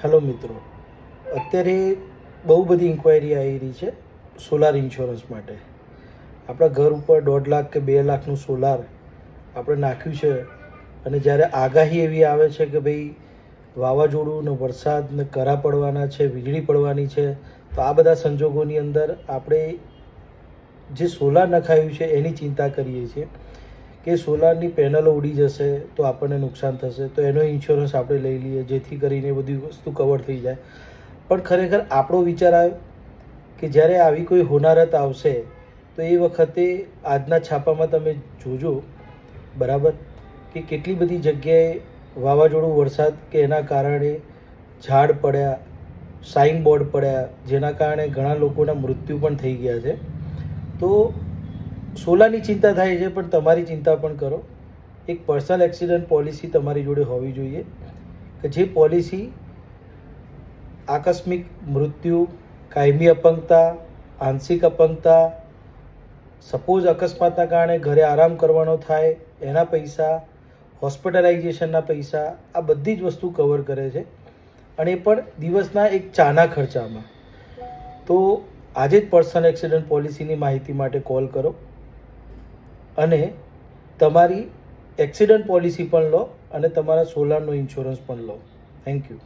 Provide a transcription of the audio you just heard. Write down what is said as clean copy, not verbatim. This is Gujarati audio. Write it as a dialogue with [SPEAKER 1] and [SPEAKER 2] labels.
[SPEAKER 1] હેલો મિત્રો, અત્યારે બહુ બધી ઇન્ક્વાયરી આવી રહી છે સોલાર ઇન્સ્યોરન્સ માટે. આપણા ઘર ઉપર 1.5 લાખ કે 2 લાખનું સોલાર આપણે નાખ્યું છે અને જ્યારે આગાહી એવી આવે છે કે ભાઈ વાવાઝોડું ને વરસાદ ને કરા પડવાના છે, વીજળી પડવાની છે, તો આ બધા સંજોગોની અંદર આપણે જે સોલાર નખાયું છે એની ચિંતા કરીએ છીએ કે સોલારની પેનલો ઉડી જશે તો આપણને નુકસાન થશે, તો એનો ઇન્સ્યોરન્સ આપણે લઈ લઈએ જેથી કરીને બધી વસ્તુ કવર થઈ જાય. પણ ખરેખર આપણો વિચાર આવ્યો કે જ્યારે આવી કોઈ હોનારત આવશે તો એ વખતે આજના છાપામાં તમે જોજો બરાબર કે કેટલી બધી જગ્યાએ વાવાઝોડું વરસાદ કે એના કારણે ઝાડ પડ્યા, સાઇન બોર્ડ પડ્યા, જેના કારણે ઘણા લોકોના મૃત્યુ પણ થઈ ગયા છે. તો સોલારની ચિંતા થાય છે પણ તમારી ચિંતા પણ કરો. એક પર્સનલ એક્સિડન્ટ પોલિસી તમારી જોડે હોવી જોઈએ કે જે પોલિસી આકસ્મિક મૃત્યુ, કાયમી અપંગતા, આંશિક અપંગતા, સપોઝ અકસ્માતના કારણે ઘરે આરામ કરવાનો થાય એના પૈસા, હોસ્પિટલાઇઝેશનના પૈસા, આ બધી જ વસ્તુ કવર કરે છે અને એ પણ દિવસના એક ચાના ખર્ચામાં. તો આજે જ પર્સનલ એક્સિડન્ટ પોલિસીની માહિતી માટે કોલ કરો અને તમારી એક્સિડન્ટ પોલિસી પણ લો અને તમારા સોલારનો ઇન્સ્યોરન્સ પણ લો. Thank you.